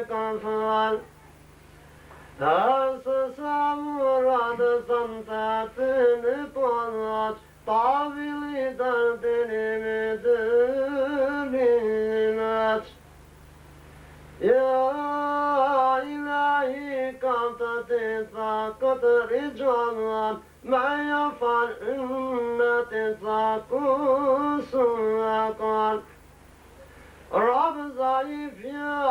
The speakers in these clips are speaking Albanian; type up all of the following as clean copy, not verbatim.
Kanfal Ders samurad santatını ponat Tavili derdini dürminat Ya ilahi kantati takat ricalan Ma yafal ümmeti takusun akal Rab zayıf ya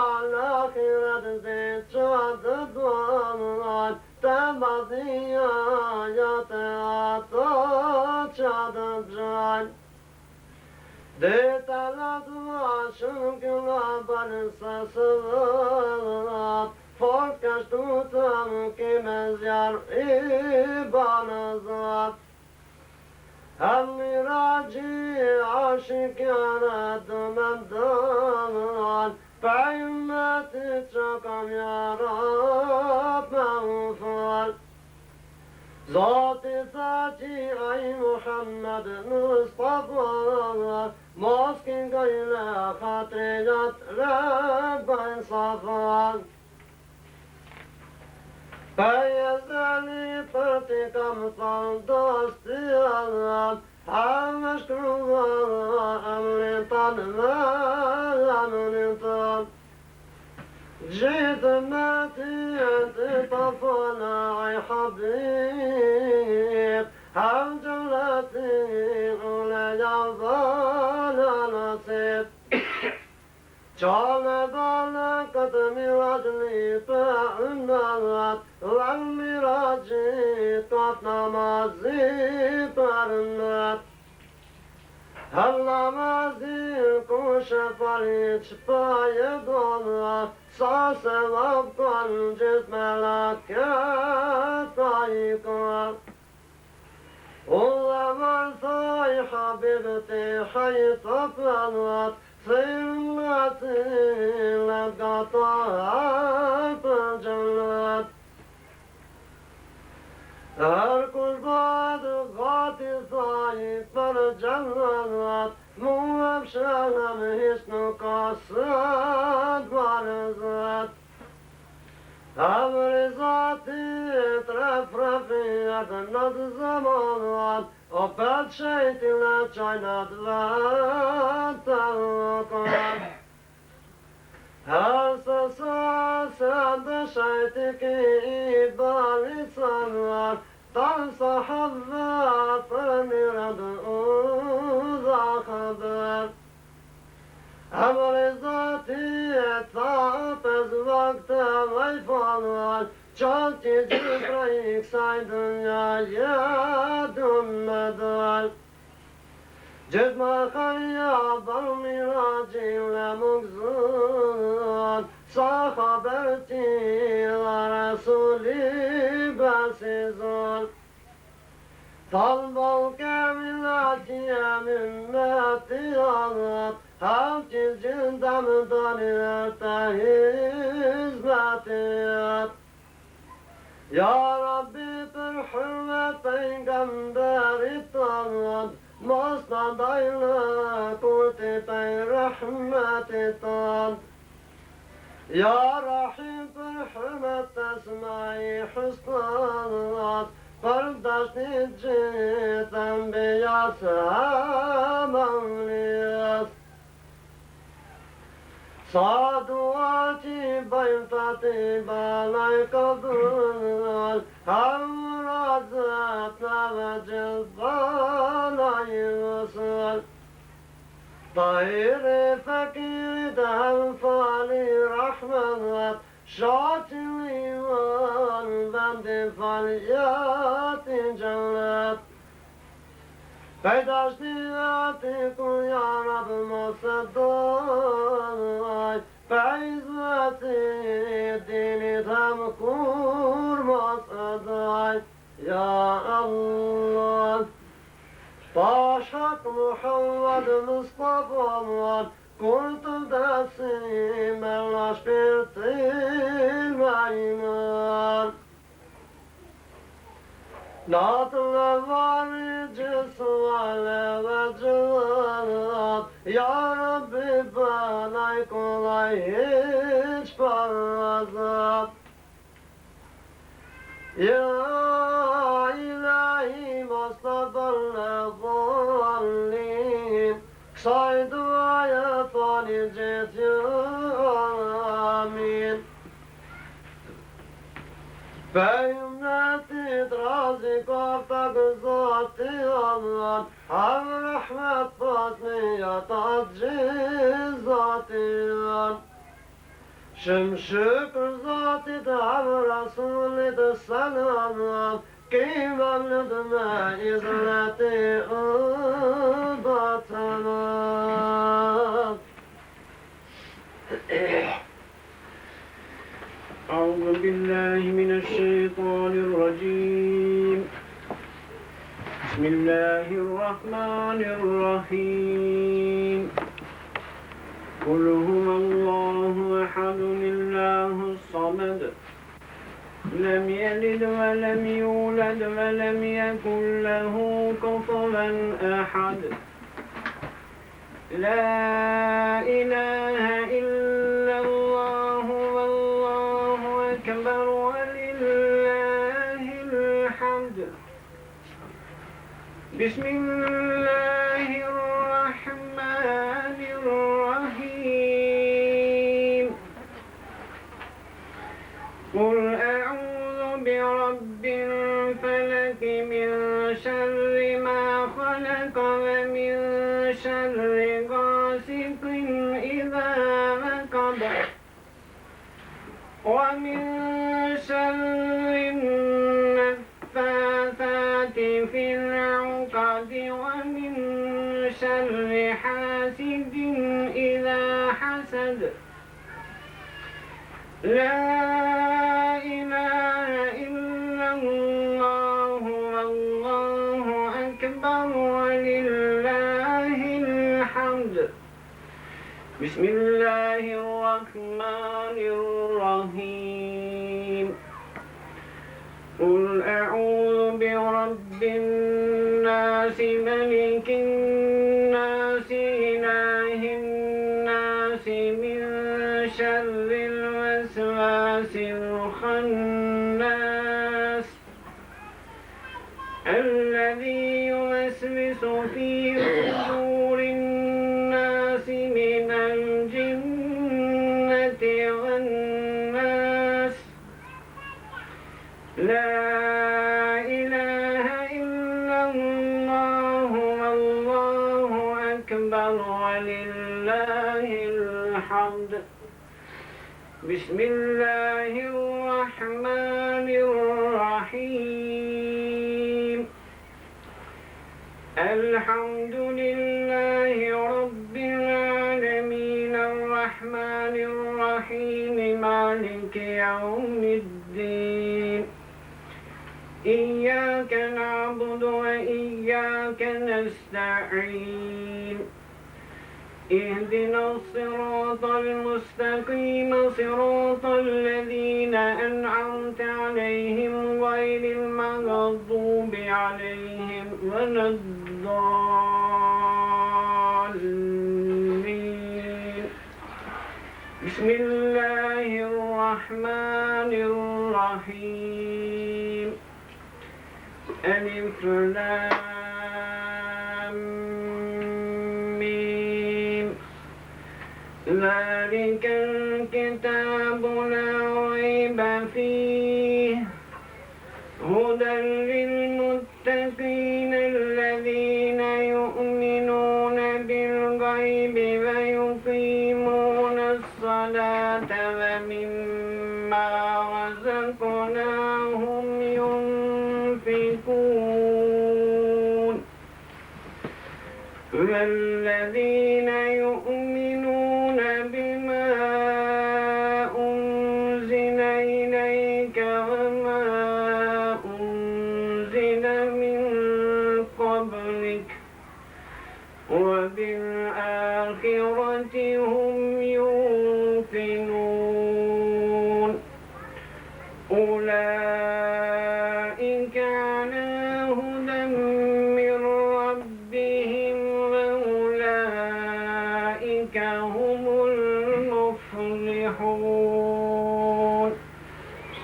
ahiret zeçadı dualar Tebaziya ya teata çadı can Detalat vaşın gülabar sasıvat Forkaş tutam kimez yar ibanazat Hem miracı aşikâra dümenden Peymeti çakam ya Rab mağfal Zat-ı saçı ay Muhammed Mustafa Maskin gayle hatriyat Rabban safal Feyyezeli pertikam saldastı Allah Hem eşkruva emritan ve emritan Cidmeti tafana ay Habib Hem cenneti ule yazana nasip Çale bana miracli pe'ünnet Vel miracı kat namazı pernet Her namazı kuşefar hiç paye dola Sa sevap kan cismelaket ayıkar Ulemen say habibti haytaplanat Silletiyle katar cennet Her kurbadı gati sahip bir cennet Muhebşenem hisnu kasıt var zat Emri zati trefrefiyet nad zamanat O pet şeytile çaynat ve telkat Her sesa sende şeytiki ibali sanlar Tan sahabbe femirad uzakhaber Emri zati etapez vakte veyfanlar Çati cibrayik say dünyaya dönmeden Cezma hayyadan miracıyla mugzun Sahabeti ve Resulü besizun Talbal kemilatiye ümmeti anlat Havciz cildamdan irte hizmetiyet Ya Rabbi bir hürmet peygamberi tanıt Mastadayla kurti pey rahmeti tanıt Ya Rahim bir hürmet esma-i hüsnat Kardeşlik cid enbiyası emniyet Saduati bayfati balay kabul Hem razatla ve cizbana yusul Tahir-i fakir hem fali rahmet Şatili van bendi faliyati cennet Peydaşniyati kul ya Rab musadday Feyzveti dini tem kurmasaday Ya Allah Başak Muhammed Mustafa Kurtul desim ellaş bir tilmeyman Natlı var cısvale ve cıvalat Ya Rabbi bana kolay hiç fazla. Ya ilahi Mustafa'l zalim say duaya fanicet ya amin. Beymneti trazi kortak zati Allah Ham rahmet fasniyat aczizatiyan Şem şükür zati ham Rasulid selam Kıyvallıdme izleti batana أعوذ بالله من الشيطان الرجيم بسم الله الرحمن الرحيم قل هو الله أحد الله الصمد لم يلد ولم يولد ولم يكن له كفوا أحد لا إله إلا الله والله أكبر ولله الحمد بسم الله الرحمن الرحيم قل أعوذ برب الفلك من شر ما خلق ومن شر غاسق إذا وقب ومن شر النفاثات في العقد ومن شر حاسد إذا حسد لا إله إلا الله والله أكبر ولله الحمد بسم الله الرحمن الرحيم قل أعوذ برب الناس ملك الناس إله الناس من شر الوسواس الخناس الذي يوسوس في صدور الناس من الجنة والناس لا إله إلا الله والله أكبر ولله الحمد بسم الله الرحمن الرحيم الحمد لله رب العالمين الرحمن الرحيم مالك يوم الدين إياك نعبد وإياك نستعين اهدنا الصراط المستقيم صراط الذين أنعمت عليهم غير المغضوب عليهم ولا الضالين بسم الله الرحمن الرحيم ألف لام ميم ذلك الكتاب لا ريب فيه هدى للمتقين الذين يؤمنون بالغيب ويقيمون الصلاة ومما رزقناهم ينفقون والذين يؤمنون بما أنزل إليك وما أنزل من قبلك وبالآخرة هم يوقنون أولئك على هدى من ربهم وأولئك يعملون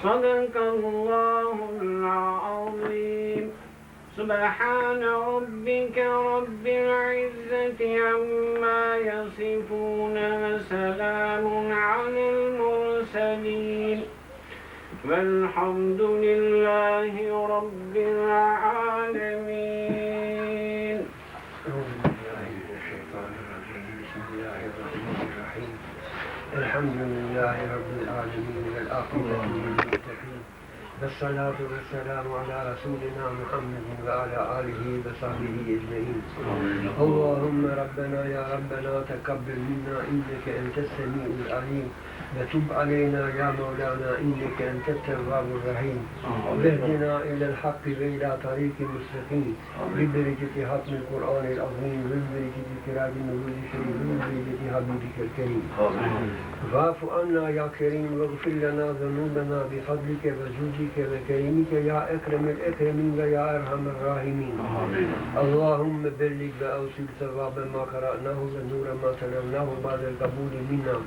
صدق الله العظيم سبحان ربك رب العزة عما يصفون وسلام على المرسلين والحمد لله رب العالمين. الحمد لله رب العالمين والعاقبة للمتقين والصلاة والسلام على رسولنا محمد وعلى آله وصحبه أجمعين. اللهم ربنا يا ربنا تقبل منا إنك أنت السميع العليم وتب علينا يا مولانا إنك أنت التواب الرحيم واهدنا إلى الحق وإلى طريق مستقيم ببركة ختم القرآن العظيم وببركة كتاب النبي الشريف وببركة حبيبك الكريم. واعف عنا يا كريم واغفر لنا ذنوبنا بفضلك وجودك وكريمك يا أكرم الأكرمين ويا أرحم الراحمين. اللهم بلغ وأوصل ثواب ما قرأناه ونور ما تلوناه بعد القبول منا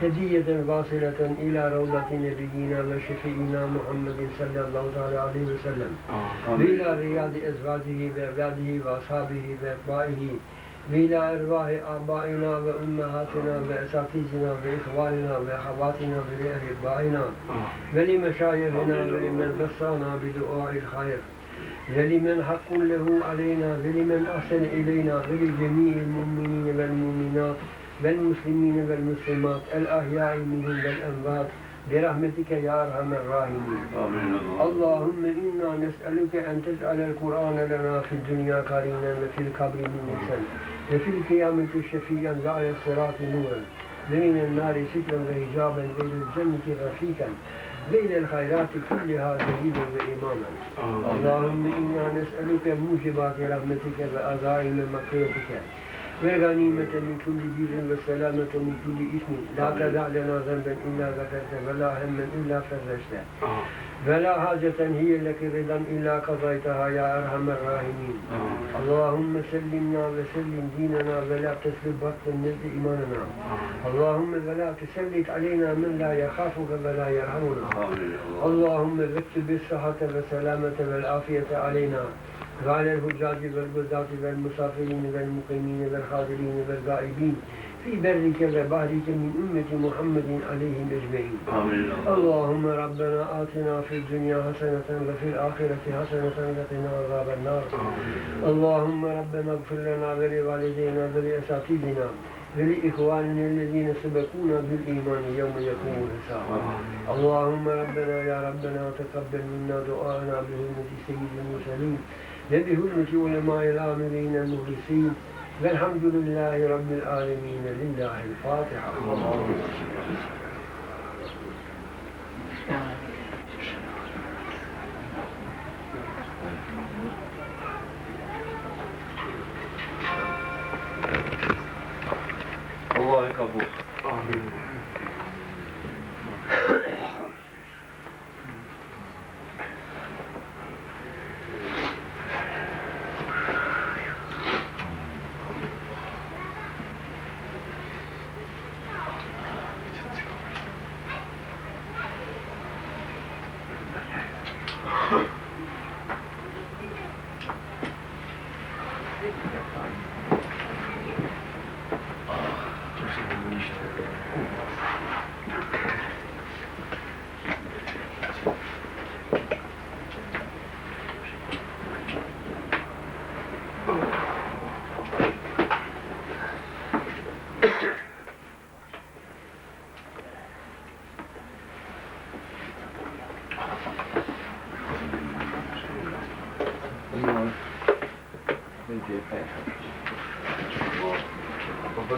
هدية واصلة إلى روضة نبينا وشفيعنا محمد صلى الله عليه وسلم وإلى رياض أزواجه وأولاده وأصحابه وأتباعه وإلى أرواح آبائنا وأمهاتنا وأساتذتنا وإخواننا وأخواتنا ولأحبائنا ولمشايخنا ولمن بصرنا بدعاء الخير ولمن حق له علينا ولمن أحسن إلينا ولجميع المؤمنين والمؤمنات والمسلمين والمسلمات الأحياء منهم والأموات برحمتك يا أرحم الراحمين. اللهم إنا نسألك أن تجعل القرآن لنا في الدنيا قرينا وفي القبر منيسا وفي القيامة شفيعا وعلى الصراط نورا ومن النار سترا وحجابا وإلى الجنة رفيقا بين الخيرات كلها سيدا وإماما. اللهم إنا نسألك موجبات رحمتك وعزائم مغفرتك وغنيمة من كل بر والسلامة من كل إثم لا تدع لنا ذنبا إلا غفرته ولا هما إلا فرجته ولا حاجة هي لك رضا إلا قضيتها يا أرحم الراحمين. اللهم سلمنا وسلم ديننا ولا تسلب وقت النزل إيماننا. اللهم ولا تسلط علينا من لا يخافك ولا يرحمنا. اللهم اكتب الصحة والسلامة والعافية علينا وعلى الحجاج والغزاة والمسافرين والمقيمين والحاضرين والغائبين في برك وبحرك من أمة محمد عليهم أجمعين. اللهم ربنا آتنا في الدنيا حسنة وفي الآخرة حسنة وقنا عذاب النار. اللهم ربنا اغفر لنا ولوالدينا ولأساتذتنا ولإخواننا الذين سبقونا بالإيمان يوم يقوم الحساب. اللهم ربنا يا ربنا تقبل منا دعاءنا بحرمة سيد المرسلين وبحرمة علماء العاملين المخلصين والحمد لله رب العالمين. لله الفاتحة. الله قبول. آمين.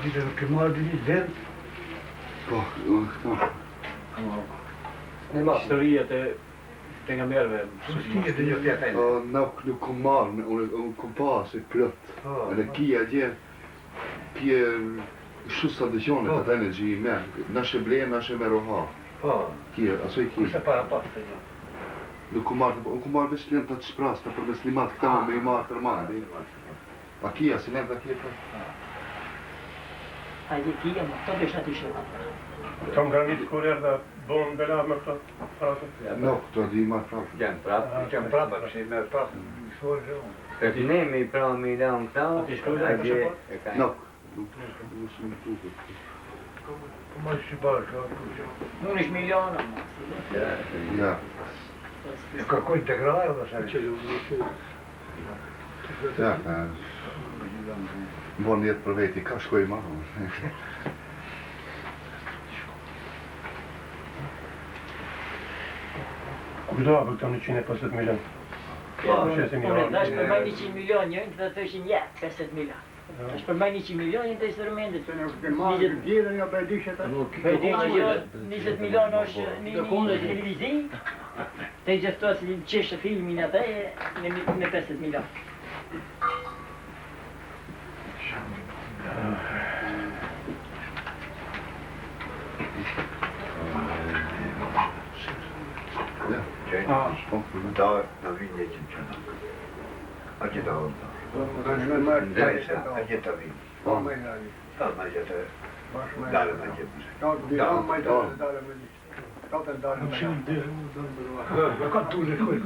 Dit is een kemaal die niet bent. Historia të pejgamberëve. Nuk kumar, unë kompas e plot. Edhe kia gje, pje shu sa dëgjone të të energji i me, nashe ble, nashe me roha. Kia, aso i kia. Nuk kumar veç lem të të shprasta për beslimat këta me i marë tërmandi. A kia, si lem të kia të? Hajde kia, më këto besha të shëra. Kam granit kur erdha bon bela me këto prapë. Nuk, të di ma prapë. Qëm prapë, që me prapë. Këtë nemi pra me i dam këta, Nuk, nuk më tukët. Ma që bërë, Nuk është miliona, Ja. kërkoj të grarë dhe sa që Ja, më bon jetë për veti, ka shkoj ma. Kujdo për këto 150 milion. Unë dash për maj 100 milion, njën të thëshin ja, 50 milion. Dash për maj 100 milion, njën të instrumentit. Gjirën jo për dishet Për di që jo 20 milion është një televizi, të i gjithë si qeshë filmin atë me 50 milion. Da, në vinë që në qëna. A që të hëndë. A që të vinë. Ta në gjithë dalë në gjithë. Ka tu në kuj,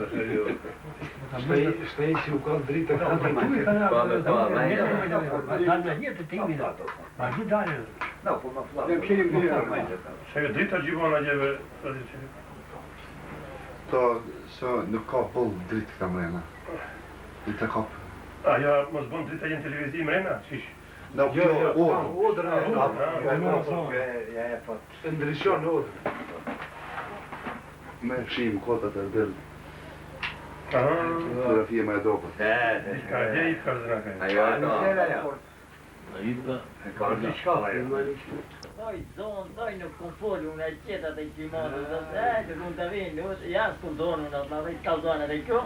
shpej që u ka dritë ka të kuj, ma gjithë dalë. Se e drita gjivona gjeve. To, nuk ka bëll dritë këta mrena. Drita kap. Ja, mos bon drita jenë televizi mrena, qish? Nuk, Odra e ka. Ndryshon odra. me shim kotat e dëllë. Aha, Fotografie me e dopët. ka gjej, ka zraka. ajo ato. Doj zonë, doj në komfort, unë e qeta të i klimatës, nuk mund të vinë, ja s'ku zonë, unë atë në ka zonë edhe kjo.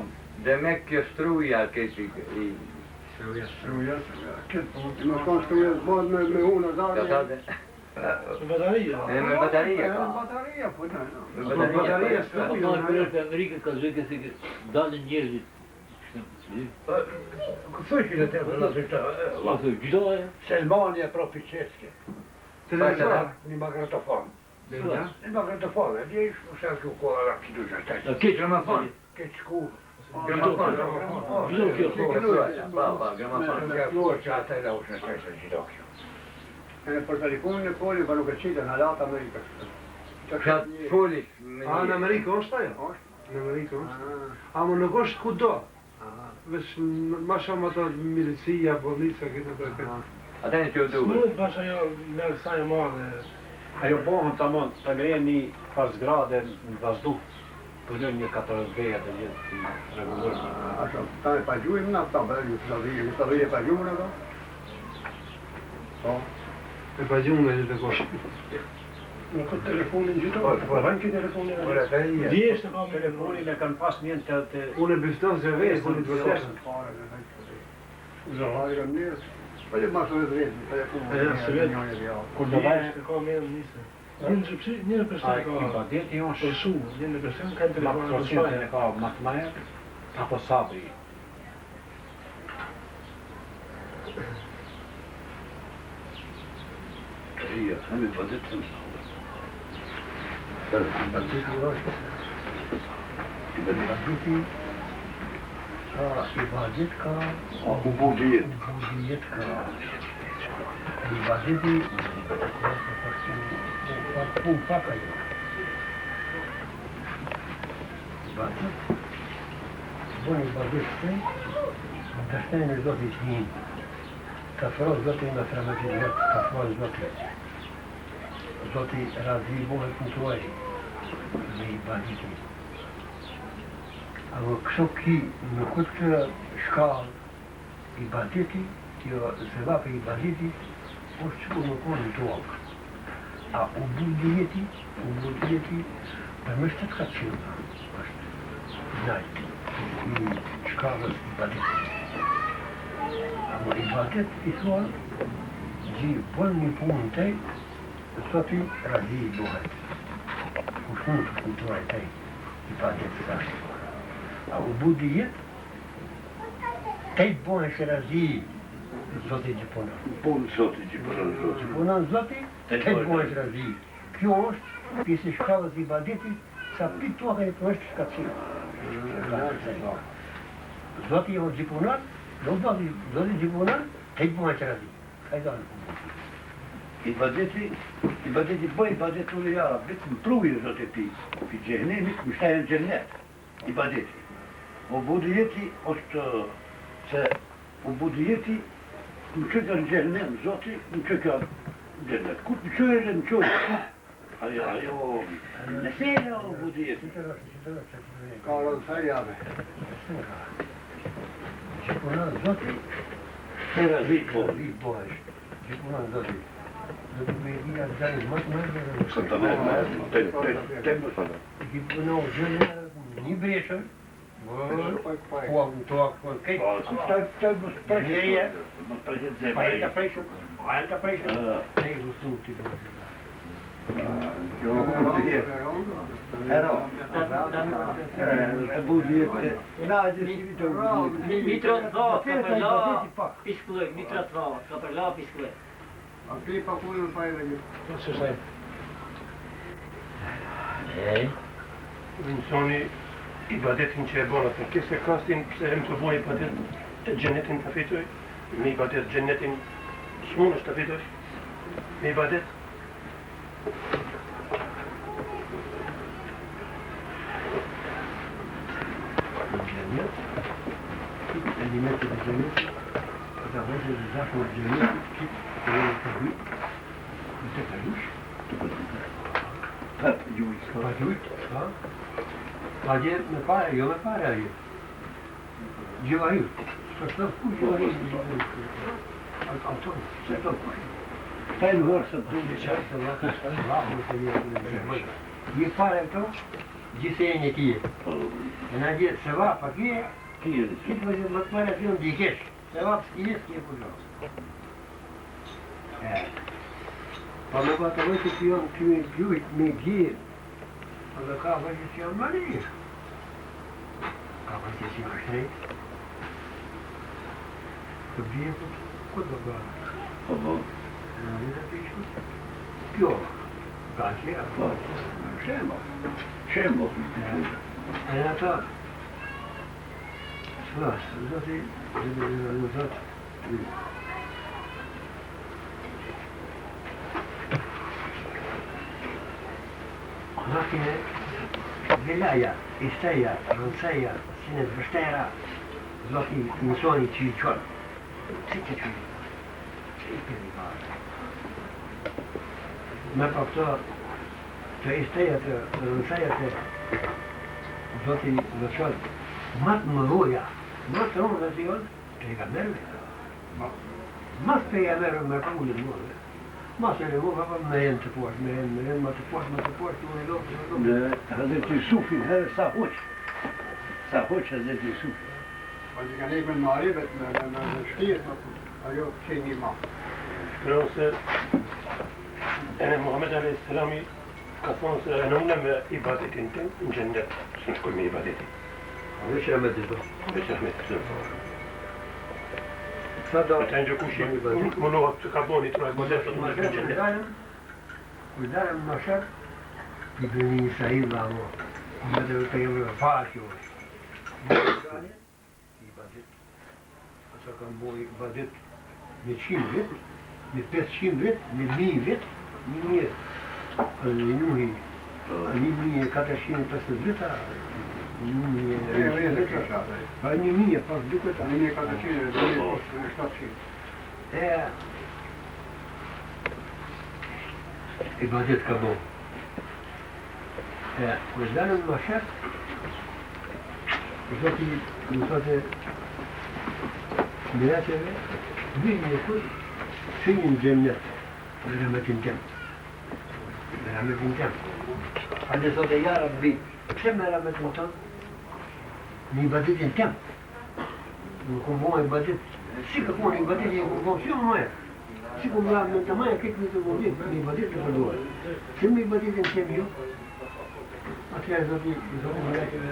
Dhe me kjo struja kësi i... Struja, më kanë struja bëhet me unë Ka zarë. thate... Bataria. Me bataria ka. Bataria, po në. Me bataria struja. Amerika ka zhveke se dalën njerëzit. Kësoj që të të të Gjdoja. Selmania propi qeske. Televizor, një magnetofon. Një magnetofon, e di u se kjo kolla la kidu që të Keq gramafon. Keq shku. Gramafon. Gramafon që atë e u se të të gjitho kjo. E në përtalikonin e poli, pa nuk e qita në alatë Amerikës. Qatë folis. Në Amerikë është ajo? Në Amerikë është. A më nuk është kudo. Vesh ma shumë ato milicia, policia, këtë për këtë. Ata në që duhet. Smuhet bash ajo me saj madhe. Ajo bohën të mund të greni pas grade në vazhduh. Punën një 40 veja të gjithë të regulluar. Ashtë, ta e pa gjujmë në ta bërë, të dhije pa gjujmë në ta? Po. E pa gjujmë në gjithë të koshë. Në këtë telefonin gjithë, po vajnë këtë telefonin Por e të i e. Djesht në telefonin e kanë pas njën të... Unë e biston se vejë, unë të vërësën. Zohë. Po që ma së vëzrejtë, telefonin. Kur në vajnë e ka me në njëse. Njënë person ka... Ibadeti është Përsu, njënë person ka në telefonin në makrosin shpajnë. e ka matmaja apo sabri. Ibadet ka, Ubudijet. ubudijet ka. Ibadeti, pun faka jo. Ibadet, bën ibadet të të shtenë në zotit një. Ka fërë zotit në 13 vetë, ka fërë zotit. Zotit razi bëhet në tuaj me ibadeti. Ako kështu ki në këtë shkallë ibadeti, kjo zevape ibadeti, është që në konë në tuak. A ubudijeti përmes të të qëllë, është najtë i shkallës ibadeti. Ama ibadet i thua, gji bën një punë në tej, zoti razi i bëhet. Kush mund të puntuaj tej, ibadet të ashtë. A ubudijet, tej bëhen që razi Zoti Gjipunan. Zoti Gjipunan, Zoti. Gjipunan Zoti, këtë bojnë razi. Kjo është pjesë shkallës i badetit, sa pitohet e është shkatësia. Zoti o Gjipunan, Zoti Gjipunan, këtë bojnë razi. Kajdanë. Ibadeti bëj ibadet të jara, vetëm truje Zotë ti, pi xhenemit, mështajnë xhennet, ibadeti. O budijeti është se o budijeti më qëka në xhenem, Zoti më qëka në xhennet. Kur më qëre, më qëre. Ajo, në sene o budijeti. Ka rënë sa jave. Gjipunan Zoti, Se razit po. Gjipunan Zoti. Zoti me dhja gjajnë më të mërë. Gjipunan o gjënë një breshën, po në tokë, po në këtë. Pajta prejshën, ne gustu ti do. Mitrat dhava, ka për la pishkullë, mitrat dhava, ka për la pishkullë. A ti pa punën pa e dhe Insoni ibadetin që e bona të kese kastin se hem të boj ibadet gjennetin të fitoj, me ibadet gjennetin smunës të fitoj, me ibadet. Gjennet, elimetit e gjennetit, da vëzë dhe zashma gjennetit, që të rejë të hujt, në të kajush, Pap jujt. pa hujt, ha? Padje me pare, jo me pare ajo. Gjëva ju. Shtë ku gjëva ju? Autor, se to ku. Taj në hërë së të Në qartë të lakë, je pare to, gjithë e një kije. E na gjithë se va, pa kije, kitë më të pare të jonë dikesh. Se va, së kije, s'kije ku gjohë. Pa me ba të vëjtë të jonë të gjujt me gjirë, pa me ka vëjtë të jonë më lirë. Ka vëjtë të jonë shrejtë. Të bje këtë do gërë. Në një të pishku. Kjo, ka që e Shembo. E në ta, slas, zoti, në zot, makine, vilaja, isteja, rëndseja, sinet vështera, zoti mësoni që i qënë. Si që që i përni parë. Me pa këto të isteja të rëndseja të zoti në qënë, matë më roja, matë rëmë dhe të jonë, të i ka mërëve. Matë të i ka mërëve me rëpullit mërëve. Masë e mu, papa me jenë të poshtë, me jenë ma të poshtë, më e lopë. Në Hazreti Yusufin, herë sa hoq Hazreti Yusufin. Pa që ka nejme në maribet, në shtirë, ajo që një ma. Shkërën se, e në Muhammed a.s. ka thonë se e në unë me ibadetin të në gjendet, së në shkuj me ibadetin. Veç rahmetit do. Veç rahmetit do. Ata në gjëkushi, më nohat të ka boni të rajbodet të në gjendet. Kujdarëm në shërë, i bëni një sahil dhe amo. Më të jemë dhe pa kjo është. Ibadet. Asa kanë boj ibadet me 100 vit, me 500 vit, me 1000 vit, një njërë. Një nuhi, 1450 vita, 1400 pas duketa. 1400. Ibadet ka bo. Kërë dalëm më shërë, zoti më thote mirateve, vini e kuj, shinjën gjennet, me rahmetin tem. Me rahmetin tem. Ande thote, ja Rabbi, pse me rahmetin tem? Në ibadetin tem. Në këmë bo ibadet, si ka konë ibadet, e këmë bo shumë mëja. Si këmë rahmet të maja, këtë një të vëllit, në ibadet të përdoa. Se me ibadetin tem jo, atëja zoti mirateve,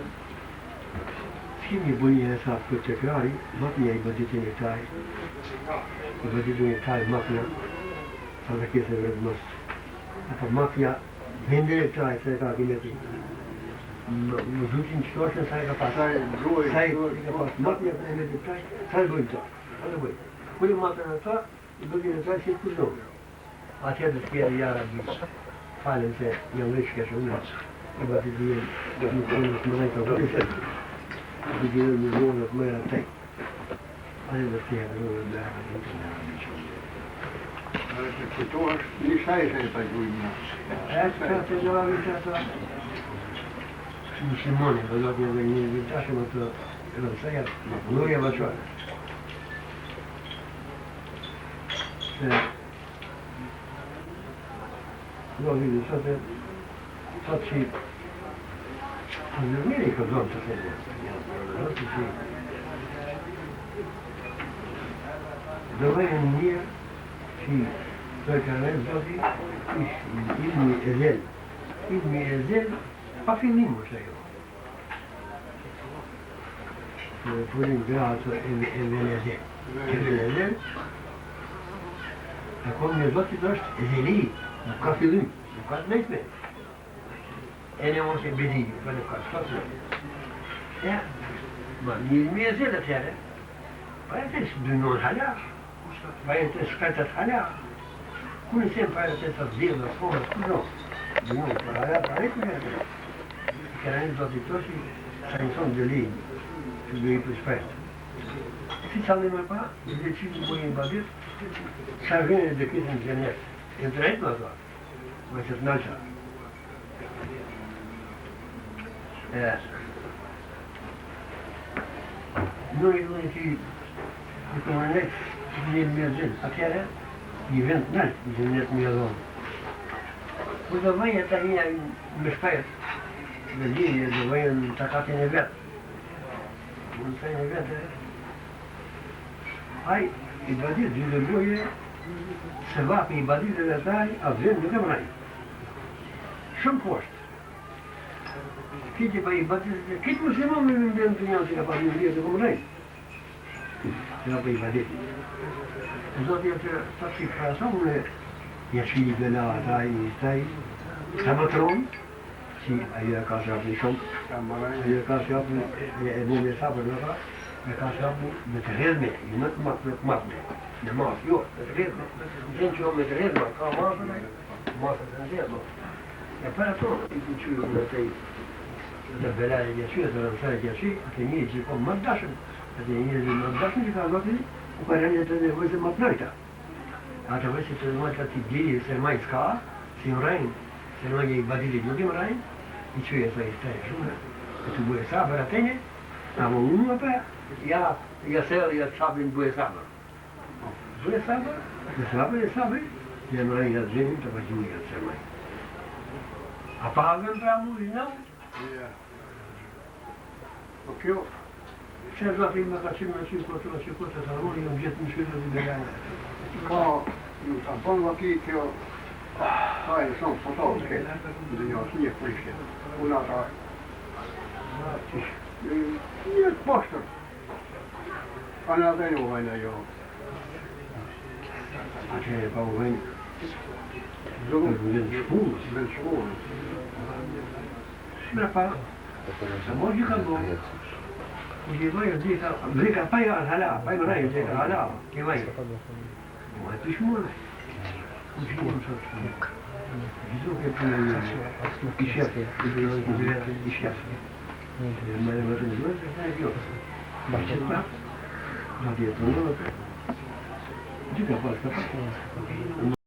Kemi bunje hesap këtë tekrari, mafja I baditin e taj. I baditin e taj mafja, sa dhe kese vërë mos. Apo mafja, vendere e taj, sa e ka kimeti. Më zhutin qëtoshën sa e ka pas. Sa e ka pas. Mafja e me të taj, sa e bëjmë ta. Sa e bëjmë. Kërë mafja e ta, I baditin e taj si të kërdonë. Atje dhe të kjerë jara bëjmë. Falen se jam rishke shumë. I baditin e në kërë të më dhejtë të vërë. I gërë në rrënë të mëra tej. Aje dhe të jërë rrënë dhe të Këto është një shajtë e të gjujnë. e të të gjëra vëtë ato. Muslimoni, dhe do t'jë dhe një vëtashë më të rëndësaja, më përnuja më qërë. Se, do vidi, sotë që në miri këtë zonë të thejnë. Dhe vajnë njërë që të kërën zoti ishë ilmi e zel. Ilmi e zel pa fillim është ajo. Të përin gratë e zel. E zel, e kom një zotit është zeli, nuk ka fillim, nuk ka të nejtme. E në mos e bedi, pa në ka të fatë. Ja, ma një e zel atëherë, pa e të dënon hala. Vai ter escada falhar. Quando sempre vai ter essas vilas, forras, tudo não. Não, para lá, para aí, que era os auditores que saíram de ali, que veio para os pés. Se sabe mais para, eles tinham boi invadir, sabiam de que tem janeiro. Entre eles, mas é não já. É. Não é que një mjëzin, atjere, një vend nëllë, një njët mjëzonë. Kur dhe vajnë të një më shpajt, dhe gjirë dhe vajnë të katin e vetë. Në të një vetë, aj, I badit, dy dhe boje, se vapi I badit dhe taj, a vend nuk e mraj. Shumë poshtë. Kiti pa I badit, kitë muslimon me vend të njën, si ka pas një vjetë dhe mraj. Se va pa I badit. Zotë jetë të që frasëm në jeshili bëla taj të më tronë, si ajo e ka shapë një shumë, ajo e ka shapë e bu me sapër në ta, e ka shapë me të redhme, i më të matme, në masë, jo, me të redhme, në qenë që jo me të redhme, ka masë të nëzirë, e për ato, I të qyrë në tej, të bëla e jeshili, të rëmësar e jeshili, atë një që po më të dashën, atë një që më të dashën që ka zotë u kërënjë të nevojse më të nëjta. Atë vëjse të nevojse të gjiri se maj s'ka, si më rajnë, se në një I badilit nuk I më rajnë, I qëje të I stajë shumë, e të buje sabër atenje, a më unë më për, ja sërë, ja të shabin buje sabër. Buje sabër, ja më rajnë atë gjenim të pëgjuji atë se maj. A pagën pra mu I nëmë? Po kjo, Që zati me ka qimë në qimë këtë të rroni, jam gjithë në shkyrë të bëjane. ka ju të bënë vaki kjo, ta e shumë fotonë të këtë, dhe një është një frishke, una ta, një të poshtër, a në dhe një vajnë jo. A që e pa u vajnë, Zonë, vëndë shpullës. vend shkollë. Shmira pa, sa mos që ka bërë, Uji vajë dhika, dhika pa ja hala, pa I më rajë dhika hala, ki vajë. Ma të shmone. Uji në më sot. Gjithu ke për në I shefë, I shefë, I shefë. Ma e më rëndë, ma e kjo. Ma që të pa, ma të jetë në në të. Dhika pas ka pa.